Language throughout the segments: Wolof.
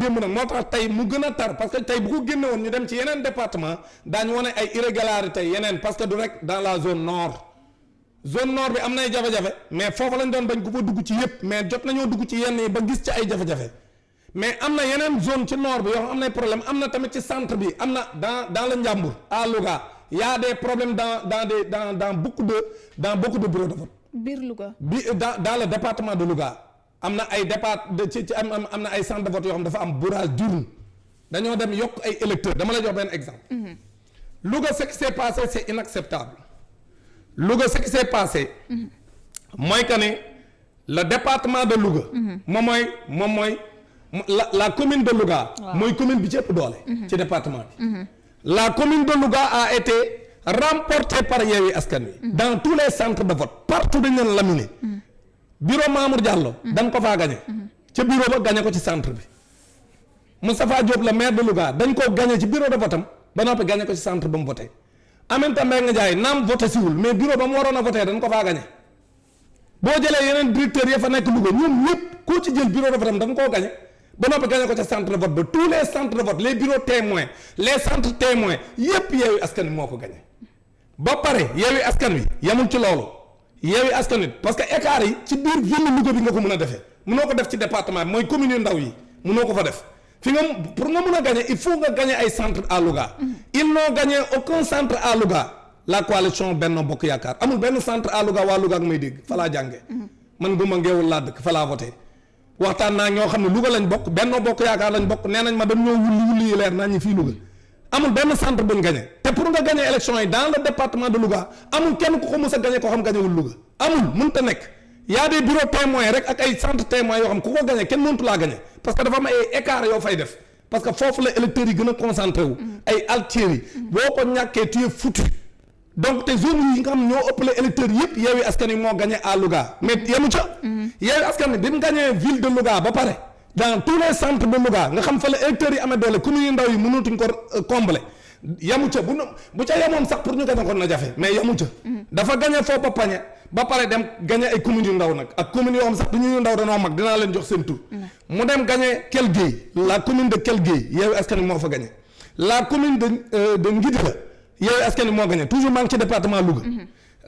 démb nag moo tax tey mu gën a tar parce que tey bu ko génne woon ñu dem ci yeneen département daañu wane ay irrégularité yeneen parce que du rek dans la zone nord bi am nay jafe-jafe mais foofu lañ doon bañ ku fa dugg ci yëpp mais jot nañoo dugg ci yenn yi ba gis ci ay jafe-jafe mais am na yeneen zone ci nord bi yoo xam am nay problème am na tamit ci centre bi am na dans le Ndiambour à Louga y a des problèmes dans beaucoup de bureaux de vote. biir Louga. Dans le département de Louga am na ay am na ay centre de vote yoo xam dafa am bourrage d'urne dañoo dem yokk ay électeurs dama la jox benn exemple. Louga ce qui s'est passé c'est inacceptable. Louga ce qui s'est passé. mooy que ne le département de Louga. moom mooy la commune de Louga. mooy commune bi ci ëpp doole. ci département bi. La commune de Louga a été remportée par Yewwi Askan Wi. Dans tous les centres de vote partout dañ leen laminé. Bureau Mamour Diallo. dañ ko faa gagné. ca bureau ba gagné ko ci centre bi. Moustapha Diop le maire de Louga dañ koo gagné ci bureau de vote am ba noppi gagné ko ci centre ba mu voté. Aminata Mbengue Ndiaye naam voté siwul mais bureau ba mu waroon a voté dañ ko faa gagné. boo jëlee yeneen directeurs ya fa nekk Louga ñoom ñëpp koo ci jël bureau de vote am dañ koo gagné. ba noppi gagné ko ca centre de vote ba tous les centres de vote les bureaux témoins les centres témoins yépp Yewwi Askan Wi moo ko gagné ba pare Yewwi Askan Wi yamul ci loolu Yewwi Askan Wi parce que écart yi ci biir ville Louga bi nga ko mën a defee mënoo ko def ci département bi mooy commune yu ndaw yi mënoo ko fa def fi nga pour nga mën a gagné il faut nga gagné ay centre à Louga ils n'ont gagné aucun centre à Louga la coalition Benno Bokk Yaakaar amul benn centre à Louga waa Louga ak may dégg fa laa jànge man guma ngeewul laa dëkk fa laa voté waxtaan naa ñoo xam ne Louga lañ bokk Benno Bokk Yaakaar lañ bokk nee nañ ma dañ ñoo wulli yi leer naa ñu fii Louga amul benn centre buñ gagné te pour nga gagné élection yi dans le département de Louga amul kenn ku ko mës a gagné koo xam gagné wul Louga amul mënta nekk y a des bureaux témoins rek ak ay centre témoins yoo xam ku ko gagné kenn mëntu laa gagné parce que dafa am ay écart yoo fay def parce que foofu la électeurs yi gën a concentré wu ay altiers yi boo ko ñàkkee tu es foutu donc te zone yi nga xam ñoo ëppale électeurs yëpp Yewwi Askan Wi moo gagné à Louga mais yemu ca Yewwi Askan Wi bi mu gagné ville de Louga ba pare dans tous les centres de Louga nga xam fa la électeurs yi amee doole communes yu ndaw yi mënatuñ ko combler yemu ca bu ca yemoon sax pour ñu gagné ko na jafe mais yemu ca dafa gagné foofu ba pañe ba pare dem gagné ay communes yu ndaw nag ak communes yoo xam sax du ñu ndaw danoo mag dinaa leen jox seen tur mu dem gagné Kell Gueye la commune de Kell Gueye Yewwi Askan Wi moo fa gagné la commune de Ngidila Yewwi Askan Wi moo gagné toujours maa ngi ci département Louga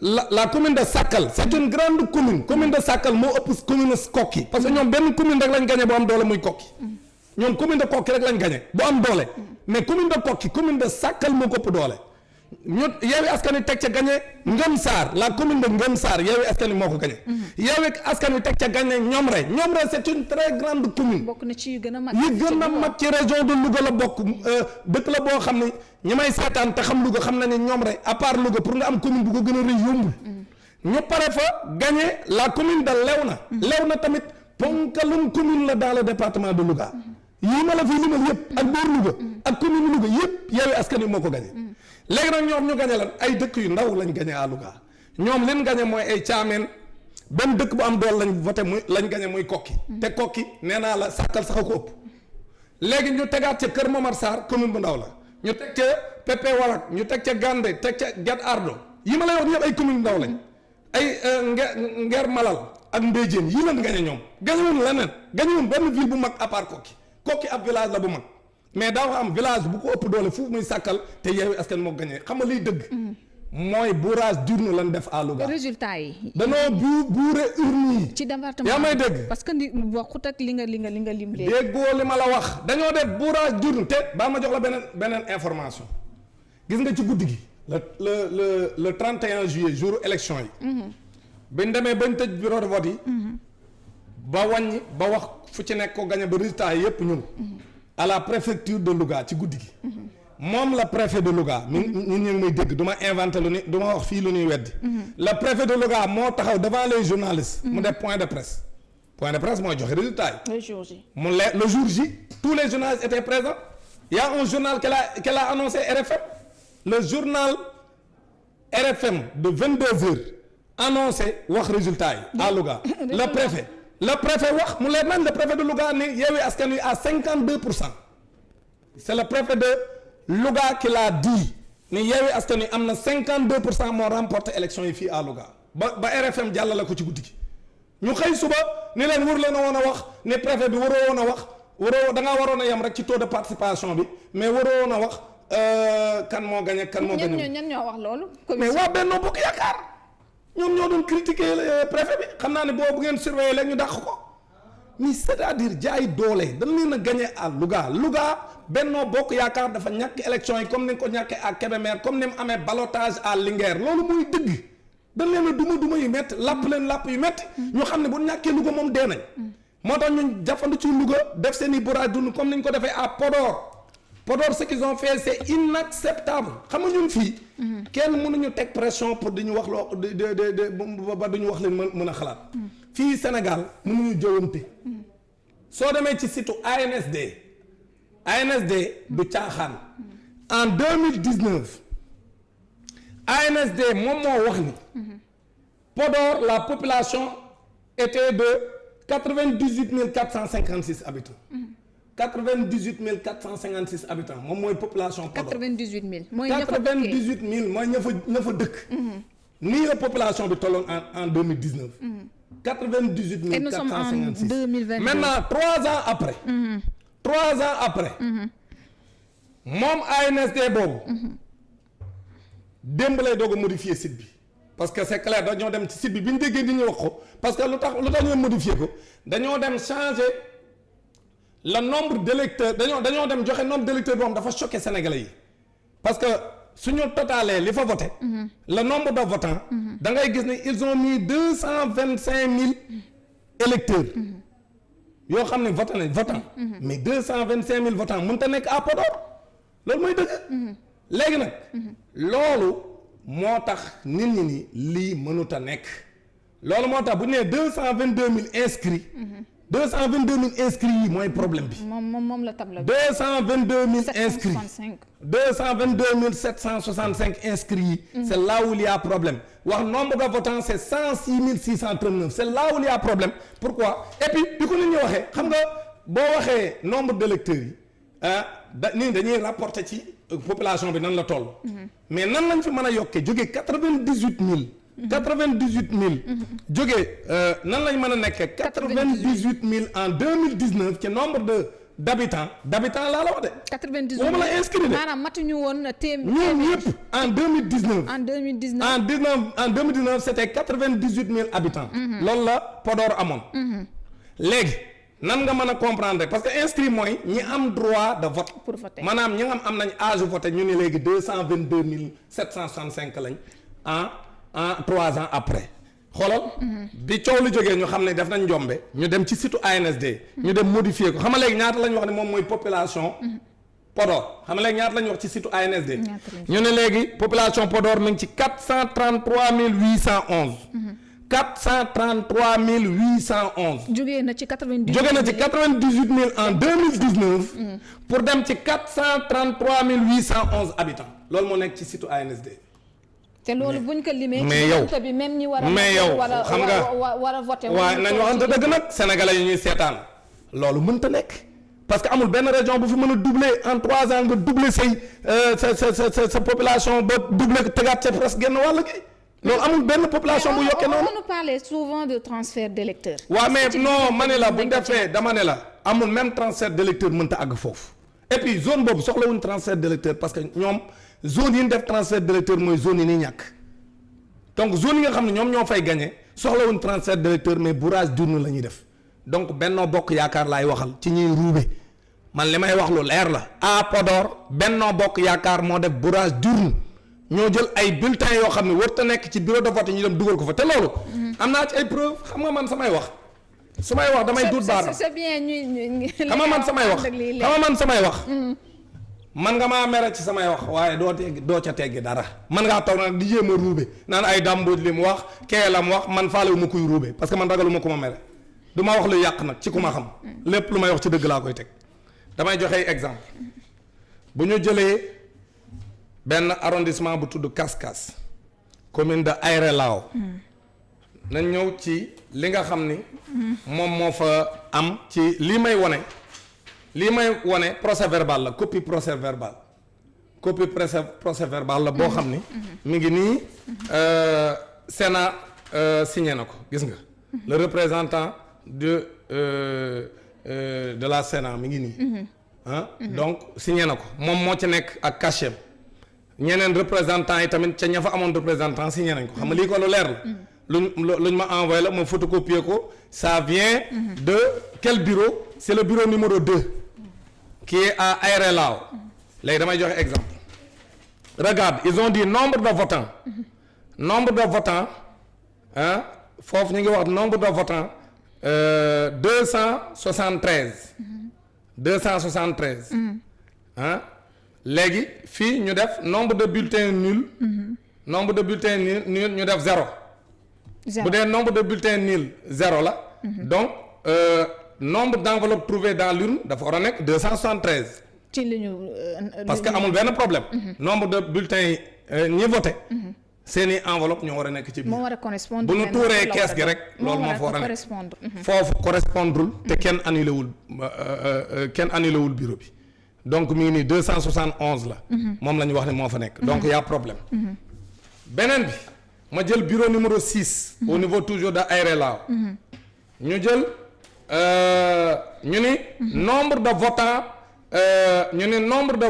la commune de Sakal c'est une grande commune de Sakal moo ëpp commune Kokki parce que ñoom benn commune rek lañ gagné bu am doole muy Kokki ñoom commune de Kokki rek lañ gagné bu am doole mais commune de Kokki commune de Sakal moo ko ëpp doole ñu Yewwi Askan Wi teg ca gagné Ngëm Sarr la commune de Ngëm Sarr Yewwi Askan Wi moo ko gagné Yewwi Askan Wi teg ca gagné Ñomre c'est une très grande commune bokk na ci yu gën a mag ci région de Louga la bokk dëkk la boo xam ne ñi may seetaan te xam Louga xam na ne Ñomre à part Louga pour nga am commune bu ko gën a rëy yombul ñu pare fa gagné la commune de Léona tamit ponkalum commune la dans le département de Louga yii ma la fi limal yëpp ak boor Louga ak commune Louga yëpp Yewwi Askan Wi moo ko gagné léegi nag ñoom ñu gagné lan ay dëkk yu ndaw lañ gagné à Louga ñoom leen gagné mooy ay Thiamène benn dëkk bu am dool lañ voté muy lañ gagné muy Kokki te Kokki nee naa la Sakal sax a ko ëpp léegi ñu tegaat ca Kër Momar Sarr commune bu ndaw la ñu teg ca Pepe Warak ñu teg ca Gandé teg ca Guet Ardo yi ma lay wax ñëpp ay commune ndaw lañ ay Ngeer Malal ak Mbéjéen yi leen gagné ñoom gagné wuñ leneen gagné wuñ benn ville bu mag à part Kokki ab village la bu mag mais daa am village bu ko ëpp doole foofu muy Sakal te Yewwi Askan moo gagné xam nga liy dëgg mooy bourrage d'urne lan def à Louga. résultat yi. danoo buure urne yi. ci département yaa may dégg. parce que ni waxut ak li nga lim léegi. déggoo li ma la wax dañoo def bourrage d'urne te baa ma jox la beneen information gis nga ci guddi gi le 31 juillet jour élection yi. biñ demee bañ tëj bureau de vote yi. ba wàññi ba wax fu ci nekk ko gagné ba résultat yi yëpp ñun. à la préfecture de Louga ci guddi gi. moom la préfet de Louga. ñun ñu ngi may dégg du ma inventé lu ni du ma wax fii lu ñuy weddi. le préfet de Louga moo taxaw devant les journalistes. mu def point de presse. point de presse mooy joxe résultat yi. le jour J. le jour J tous les journalistes étaient présents. Il y a un journal qu'elle a annoncé RFM. Le journal RFM de 22h annoncé wax résultat yi à Louga. le préfet wax mu leer nañ le préfet de Louga ni Yewwi Askan Wi à 52%. c'est le préfet de Louga qui l'a dit ni Yewwi Askan Wi am na 52% moo remporté élection yi fii à Louga ba RFM jàllale ko ci guddi gi ñu xëy suba ni leen wër leen a woon a wax ni préfet bi waroo woon a wax da ngaa waroon a yem rek ci taux de participation bi mais waroon a wax kan moo gagné kan moo gagné. ñan ñoo wax loolu. mais waa Benno Bokk Yaakaar ñoom ñoo doon critiquer préfet bi xam naa ne boobu ngeen surveiller leen ñu dàq ko mais c'est-à-dire jaay doole dañ leen a gagné à Louga Benno Bokk Yaakaar dafa ñàkk élection yi comme ni nga ko ñàkkee à Kébémer comme ni mu amee ballottage à Linguère loolu muy dëgg dañ leen a duma yu métti làpp yu métti ñu xam ne bu ñàkkee Louga moom dee nañ moo tax ñun jafandu ci Louga def seen i bourrage dund comme ni ñu ko defee à Podor ce qu'ils ont fait c'est inacceptable xam nga ñun fii kenn mënuñu teg pression pour di ñu wax loo ba duñu wax leen mën a xalaat fii Sénégal mënuñu jëwante soo demee ci site ANSD du caaxaan en 2019 ANSD moom moo wax ni Podor la population était de 98 456 habitants 98 456 habitants moom mooy population Podor 98 000 mooy 98 000 mooy ña fa dëkk nii la population bi tolloon en 2019 98 456 et nous sommes en 2022 maintenant 3 ans après 3 ans après moom ANSD boobu démb lay doog a modifier site bi parce que c'est clair dañoo dem ci site bi ñu déggee di ñu wax ko parce que lu tax ñu modifier ko dañoo dem changer le nombre d'électeurs dañoo dem joxe nombre d'électeurs boo xam dafa choqué Sénégalais yi parce que suñu totalee li fa voté le nombre de votants da ngay gis ne ils ont mis 225 000 électeurs yoo xam ne voté nañ votant mais 225 000 votants mënut a nekk à Podor loolu mooy dëgg léegi nag loolu moo tax nit ñi ni lii mënut a nekk loolu moo tax bu ñu nee 222 000 inscrits 222 000 inscrits yi mooy problème bi. moom la table. 222 000 inscrits 222 765 inscrits yi. c'est là où il y a problème wax nombre de votants c'est 106 639 c'est là où il y a problème pourquoi et puis bi ko nit ñi waxee xam nga boo waxee nombre d'électeurs yi nii dañuy rapporter ci population bi nan la toll. mais nan lañ fi mën a yokkee jógee 98 000. 98 000. jógee nan lañ mën a nekkee 98 000 en 2019 ci nombre d'habitants laa la wax de. 98 000 moom la inscrit de. maanaam matuñu woon téeméer. ñoom ñëpp en 2019. en 2019 c'était 98 000 habitants. loolu la Podor amoon. léegi nan nga mën a comprendre parce que inscrit mooy ñi am droit de vote. pour voter maanaam ñi nga am nañ âge voter ñu ni léegi 222 765 lañ en 3 ans après xoolal bi coow lu jógee ñu xam ne def nañ njombe ñu dem ci site ANSD ñu dem modifier ko xam nga léegi ñaata lañ wax ne moom mooy population Podor xam nga léegi ñaata lañ wax ci site ANSD ñu ne léegi population Podor mi ngi ci 433 811 433 811 jógee na ci 98 jógee na ci 98 000 en 2019 pour dem ci 433 811 habitants loolu moo nekk ci site ANSD te loolu buñ ko limee. mais yow bi même ñi war a. mais yow xam nga war a voté. waaw nañ waxante dëgg nag sénégalais yi ñuy seetaan loolu mënta nekk parce que amul benn région bu fi mën a doubler en 3 ans nga doubler sa population ba doubler tegaat ca presque genn wàll gi loolu amul benn population bu yokkee noonu. on nous parlait souvent de transfert d'électeurs. waaw mais non ma ne la bu ñu defee dama ne la amul même transfert d'électeurs mënta àgg foofu et puis zone boobu soxlawuñ transfert d'électeurs parce que ñoom. zone yi ñu def transfert d'électeurs mooy zone yi ni ñàkk donc zone yi nga xam ne ñoom ñoo fay gagné soxlawuñ transfert d'électeurs mais bourrage d'urne la ñuy def donc Benno Bokk Yaakaar laay waxal ci ñuy ruube man li may wax lu leer la à Podor Benno Bokk Yaakaar moo def bourrage d'urne ñoo jël ay bulletins yoo xam ne warut a nekk ci bureau de vote ñu dem dugal ko fa te loolu. am naa ci ay preuves xam nga man samay wax. su may wax damay duut baaraam c'est bien ñu xam nga man samay wax man nga maa mere ci samay wax waaye doo ca teggi dara man ngaa toog nag di jéem a ruube naan ay dàmbooj li mu wax kee la mu wax man faalewu ma kuy ruube parce que man ragalu ma ku ma mere du ma wax lu yàq nag ci ku ma xam lépp lu may wax ci dëgg laa koy teg damay joxe exemple bu ñu jëlee benn arrondissement bu tudd Kaskas commune de Aéré Lao nañ ñëw ci li nga xam ni moom moo fa am ci lii may wone procès verbal la copie procès verbal la boo xam ni mi ngi nii Sénat signé na ko gis nga le représentant de la Sénat mi ngi nii. ah donc signé na ko moom moo ci nekk ak cachet ñeneen représentant yi tamit ca ña fa amoon représentant signé nañ ko xam nga lii ko lu leer la. luñ ma envoyé la ma photocopier ko ça vient de quel bureau c'est le bureau numéro 2 qui est à Aéré Lao léegi damay joxe exemple regarde ils ont dit nombre de votants ah foofu ñu ngi wax nombre de votants 273 ah léegi fii ñu def nombre de bulletins nuls nombre de bulletins nuls ñu def 0 bu dee nombre de bulletins nuls 0 la donc nombre d'enveloppes trouvées dans l'urne dafa war a nekk 273 ci li ñu parce que amul benn problème nombre de bulletins yi ñi voté seeni enveloppe ñoo war a nekk ci biir moo war a correspondre bu ñu tuuree kees gi rek loolu moo fa war a nekk foofu correspondrul te kenn annulé wul bureau bi donc mi ngi nii 271 la moom la ñu wax ne moo fa nekk donc y a problème beneen bi ma jël bureau numéro 6 au niveau toujours de Aéré Lao ñu jël ñu ni nombre de votants ñu ni nombre de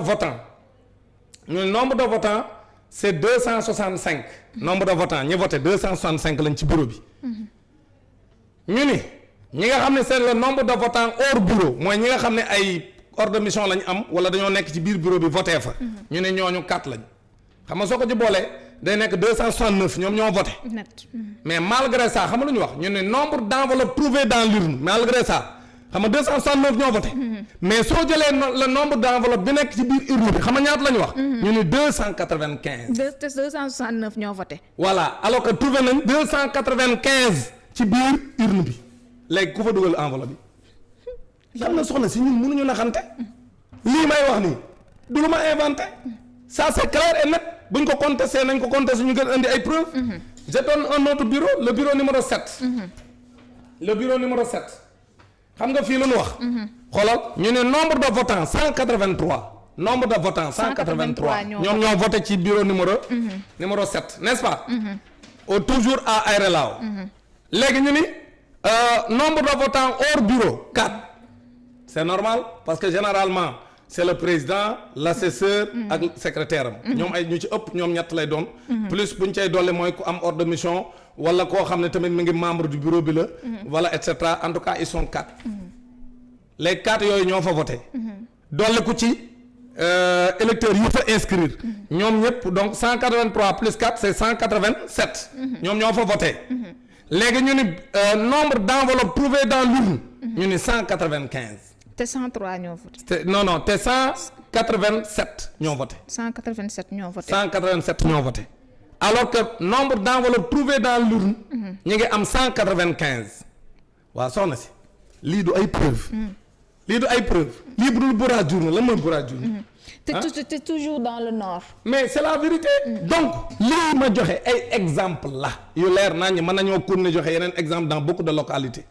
votants c'est 265 nombre de votants ñi voté 265 lañ ci bureau bi ñu ni ñi nga xam ne c'est le nombre de votants hors bureau mooy ñi nga xam ne ay ordre de mission lañ am wala dañoo nekk ci biir bureau bi voté fa ñu ne ñooñu 4 lañ xam nga soo ko ci boolee day nekk 269 ñoom ñoo voté mais malgré ça xam nga lu ñu wax ñu ne nombre d'enveloppes trouvées dans l'urne malgré ça xam nga 269 ñoo voté mais soo jëlee le nombre d'enveloppes bi nekk ci biir urne bi xam nga ñaata la ñu wax ñu ne 295 269 ñoo voté voilà alors que trouvé nañ 295 ci biir urne bi léegi ku fa dugal enveloppe bi xam na soxna si ñun mënuñu naxante lii may wax nii du lu ma inventé ça c'est clair et net buñ ko contesté nañ ko contesté ñu gën indi ay preuves je donne un autre bureau le bureau numéro 7 le bureau numéro 7 xam nga fii lu ñu wax xoolal ñu ne nombre de votants 183 nombre de votants 183 ñoom ñoo voté ci bureau numéro 7 n'est-ce pas au toujours à Aéré Lao léegi ñu ni nombre de votants hors bureau 4 c'est normal parce que généralement c'est le président l'assesseur ak secrétaire am ñoom ay ñu ci ëpp ñoom ñett lay doon plus buñ cay dolli mooy ku am ordre de mission wala koo xam ne tamit mi ngi membre du bureau bi la voilà et cetera en tout cas ils sont 4 les 4 yooyu ñoo fa voté dolli ku ci électeurs yi fa inscrire ñoom ñëpp donc 183 plus 4 c'est 187 ñoom ñoo fa voté léegi ñu ni nombre d'enveloppes trouvées dans l'urne ñu ni 195 te 103 ñoo voté. te 187 ñoo voté. 187 ñoo voté. 187 ñoo voté alors que nombre d'enveloppes trouvées dans l'urne ñu ngi am 195 waaw soxna si lii du ay preuve lii du ay preuve lii bu dul bourrage d'urne lan mooy bourrage d'urne te toujours dans le nord. mais c'est la vérité donc lii ma joxe ay exemple la yu leer naa ñi mën nañoo continuer joxe yeneen exemple dans beaucoup de localités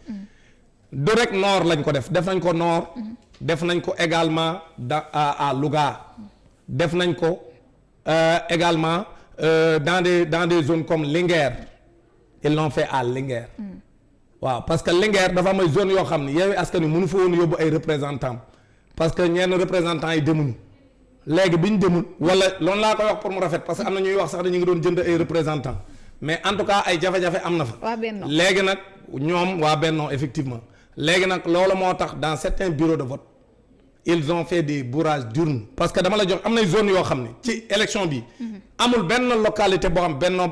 du rek nord lañ ko def nañ ko nord def nañ ko également à Louga def nañ ko également dans des zones comme Linguère ils l'ont fait à Linguère waaw parce que Linguère dafa am ay zones yoo xam ne Yewwi Askan Wi mënu fa woon yóbbu ay représentants parce que ñenn représentants yi demuñu léegi bi ñu demul wala loolu laa koy wax pour mu rafet parce que am na ñuy wax sax dañu ngi doon jënd ay représentants mais en tout cas ay jafe-jafe am na fa. waa Benno léegi nag ñoom waa Benno effectivement léegi nag loolu moo tax dans certains bureaux de vote ils ont fait des bourrages d'urnes parce que dama la jox am nay zone yoo xam ne ci élection bi amul benn localité boo xam Benno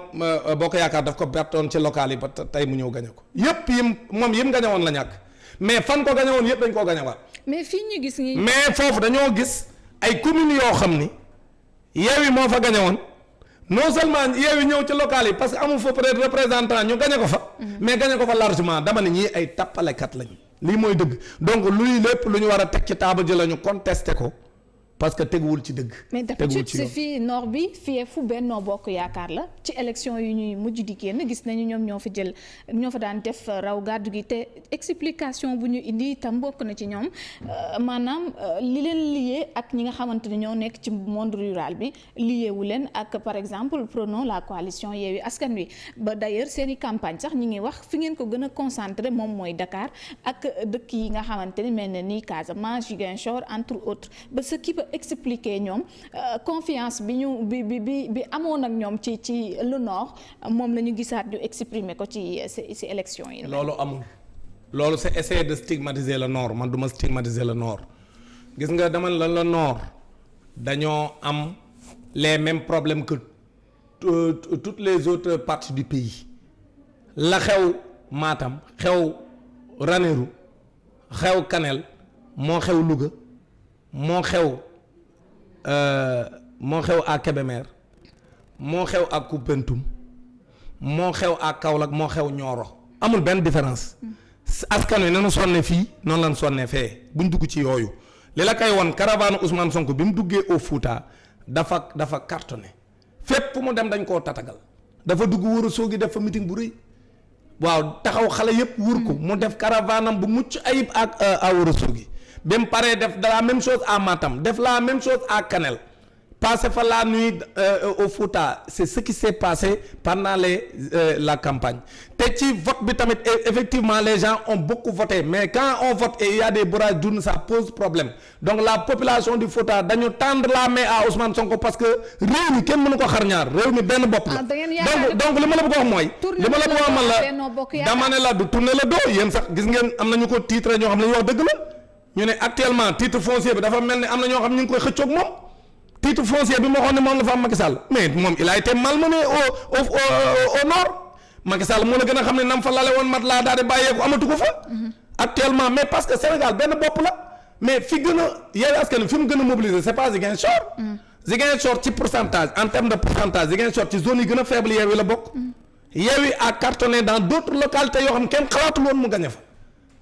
Bokk Yaakaar daf ko bertoon ci local yi ba tey mu ñëw gañe ko yëpp yim gañe woon la ñàkk mais fan ko gañe woon yëpp dañ koo gañewaat mais fii ñu gis ni mais foofu dañoo gis ay communes yoo xam ni Yewwi moo fa gañe woon non seulement Yewwi ñëw ci local yi parce que amul fa peut-être représentant ñu gañe ko fa mais gañe ko fa largement dama ne ñii ay tappalekat lañ lii mooy dëgg donc luy lépp lu ñu war a teg ci table ji la ñu contesté ko parce que teguwul ci dëgg. mais d'habitude c'est fii nord bi fii fu Benno Bokk Yaakaar la ci élection yi ñuy mujj di génn gis nañu ñoom ñoo fa daan def raw gàddu gi te explication bu ñu indi itam bokk na ci ñoom maanaam li leen lié ak ñi nga xamante ne ñoo nekk ci monde rural bi lié wu leen ak par exemple prenons la coalition Yewwi Askan Wi ba d'ailleurs seeni campagne sax ñi ngi wax fi ngeen ko gën a concentré moom mooy Dakar ak dëkk yi nga xamante ni mel na ni Casamance Ziguinchor entre autres ba ce qui peut expliquer ñoom confiance bi amoon ak ñoom ci le nord moom la ñu gisaat ñu exprimer ko ci élection yi. loolu amul loolu c'est essayer de stigmatiser le nord man du ma stigmatiser le nord gis nga dama la le nord dañoo am les mêmes problèmes que toutes les autres parties du pays la xew Matam xew Ranérou xew Kanel moo xew Louga moo xew à Kébémer moo xew ak Koupentoum moo xew ak Kaolack moo xew Nioro amul benn différence askan wi nanu sonne fii noonu lañ sonne fee buñ dugg ci yooyu li la koy won caravane Ousmane Sonko bi mu duggee au Fouta dafa cartonné fépp fu mu dem dañ koo tatagal dafa dugg Wuro Sogi def fa meeting bu rëy waaw taxaw xale yëpp wur ko mu def caravane am bu mucc ayib ak à Wuro Sogi ba mu paree def la même chose à Matam def la même chose à Kanel passé fa la nuit au Fouta c'est ce qui s'est passé pendant la campagne te ci vote bi tamit effectivement les gens ont beaucoup voté mais quand on vote et il y a des bourrages d'urnes ça pose problème donc la population du Fouta dañu tendre la main à Ousmane Sonko parce que réew mi kenn mënu ko xar ñaar réew mi benn bopp la donc li ma la bëgg a wax mooy li ma la bëgg a wax man la dama ne la du tourner le dos yéen sax gis ngeen am na ñu ko titre ñoo xam ne ñu wax dëgg la ñu ne actuellement titre foncier bi dafa mel ni am na ñoo xam ñu ngi koy xëccoog moom titre foncier bi moo xam ne moom la fa am Macky Sall mais moom il a été malmené au nord Macky Sall moo la gën a xam ne nam fa lale woon mat laa daal di bàyyeeku amatu ko fa actuellement mais parce que Sénégal benn bopp la mais fi gën a Yewwi Askan Wi fi mu gën a mobiliser c'est pas Ziguinchor Ziguinchor ci pourcentage en termes de pourcentage Ziguinchor ci zone yi gën a faible Yewwi la bokk Yewwi a cartonné dans d'autres localités yoo xam ne kenn xalaatul woon mu gagné fa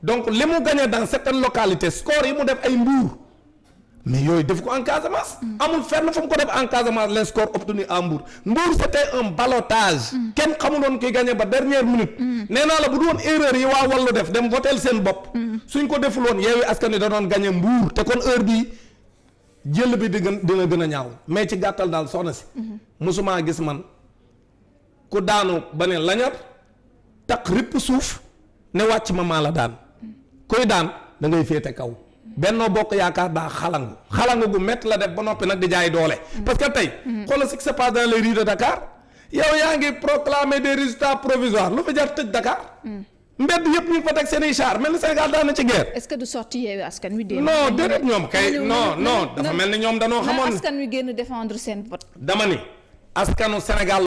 donc li mu gagné dans certaines localités score yi mu def ay Mbour mais yooyu def ko en Casamance amul fenn fu mu ko def en Casamance les scores obtenus à Mbour c'était un ballottage kenn xamuloon koy gagné ba dernière minute nee naa la bu du woon erreur yi waa Wallu def dem votel seen bopp suñ ko deful woon Yewwi Askan Wi da doon gagné Mbour te kon heure bi jël bi dina gën a ñaaw mais ci gàttal daal soxna si musuma gis man ku daanu ba ne lañar tak ripp suuf ne wàcc ma maa la daan koy daan da ngay féete kaw Benno Bokk Yaakaar daa xalangu gu métti la def ba noppi nag di jaay doole parce que tey xoolal ce qui se passe dans les rues de Dakar yow yaa ngi proclamer des résultats provisoires lu fa jar tëj Dakar mbedd yëpp ñu ngi fa teg seen i char mel ni Sénégal daan na ci guerre. est-ce que du sorti Yewwi Askan Wi non déedéet ñoom kay non dafa mel ni ñoom danoo xamoon askan wi génn défendre seen vote dama ni askanu Sénégal